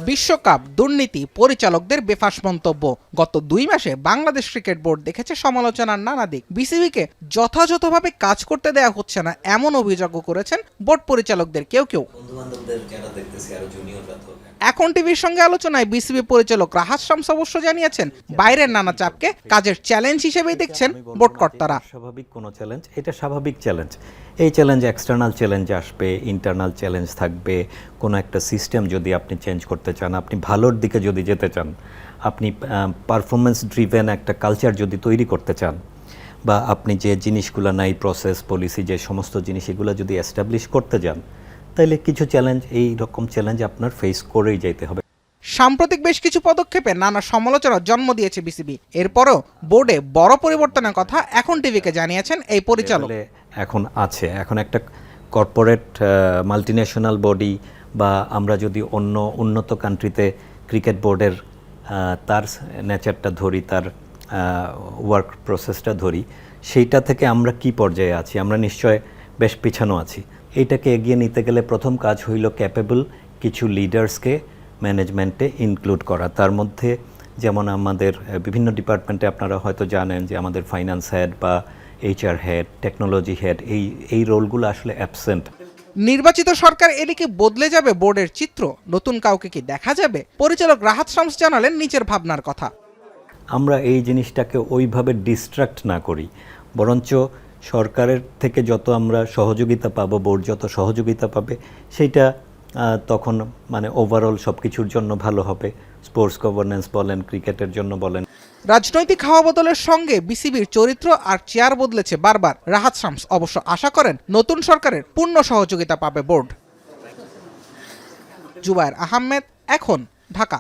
বিশ্বকাপ দুর্নীতি পরিচালকদের বেফাঁস মন্তব্য। গত 2 মাসে বাংলাদেশ ক্রিকেট বোর্ড দেখেছে সমালোচনার নানা দিক। বিসিবিকে যথাযথভাবে কাজ করতে দেওয়া হচ্ছে না এমন অভিযোগ করেছেন বোর্ড পরিচালকদের কেউ কেউ। এখন টিভির সঙ্গে আলোচনায় বিসিবি পরিচালক রাহাত শামস অবশ্য জানিয়েছেন, বাইরের নানা চাপকে কাজের চ্যালেঞ্জ হিসেবেই দেখছেন বোর্ড কর্তারা। স্বাভাবিক কোনো চ্যালেঞ্জ, এটা স্বাভাবিক চ্যালেঞ্জ। এই চ্যালেঞ্জ এক্সটার্নাল চ্যালেঞ্জ আসবে, ইন্টারনাল চ্যালেঞ্জ থাকবে। কোনো একটা সিস্টেম যদি আপনি চেঞ্জ করতে চান, আপনি ভালোর দিকে যদি যেতে চান, আপনি পারফরমেন্স ড্রিভেন একটা কালচার যদি তৈরি করতে চান, বা আপনি যে জিনিসগুলো নাই প্রসেস পলিসি যে সমস্ত জিনিস এগুলো যদি এস্টাবলিশ করতে যান, তাইলে কিছু চ্যালেঞ্জ, এই রকম চ্যালেঞ্জ আপনার ফেস করেই যেতে হবে। সাম্প্রতিক বেশ কিছু পদক্ষেপে নানা সমালোচনার জন্ম দিয়েছে বিসিবি। এরপরও বোর্ডে বড় পরিবর্তনের কথা এখন টিভিকে জানিয়েছেন এই পরিচালক। এখন একটা কর্পোরেট মাল্টিন্যাশনাল বডি, বা আমরা যদি অন্য উন্নত কান্ট্রিতে ক্রিকেট বোর্ডের তার নেচারটা ধরি, তার ওয়ার্ক প্রসেসটা ধরি, সেইটা থেকে আমরা কি পর্যায়ে আছি? আমরা নিশ্চয় বেশ পিছানো আছি। এইটাকে এগিয়ে নিতে গেলে প্রথম কাজ হইল ক্যাপেবল কিছু লিডার্সকে ম্যানেজমেন্টে ইনক্লুড করা। তার মধ্যে যেমন আমাদের বিভিন্ন ডিপার্টমেন্টে আপনারা হয়তো জানেন যে আমাদের ফাইন্যান্স হেড বা HR হেড, টেকনোলজি হেড, এই রোলগুলো আসলে অ্যাবসেন্ট। নির্বাচিত সরকার এলে কি বদলে যাবে বোর্ডের চিত্র? নতুন কাউকে কি দেখা যাবে? পরিচালক রাহাত শামস জানালেন নিচের ভাবনার কথা। আমরা এই জিনিসটাকে ওইভাবে ডিস্ট্রাক্ট না করি, বরঞ্চ সরকারের থেকে যত আমরা সহযোগিতা পাবো, বোর্ড যত সহযোগিতা পাবে, সেইটা তখন মানে ওভারঅল সব কিছুর জন্য ভালো হবে। স্পোর্টস গভর্নেন্স বলেন, ক্রিকেটের জন্য বলেন। রাজনৈতিক হাওয়া বদলের সঙ্গে বিসিবির চরিত্র আর চেয়ার বদলেছে বারবার। রাহাত শামস অবশ্য আশা করেন নতুন সরকারের পূর্ণ সহযোগিতা পাবে বোর্ড। জুবায়ের আহমেদ, এখন, ঢাকা।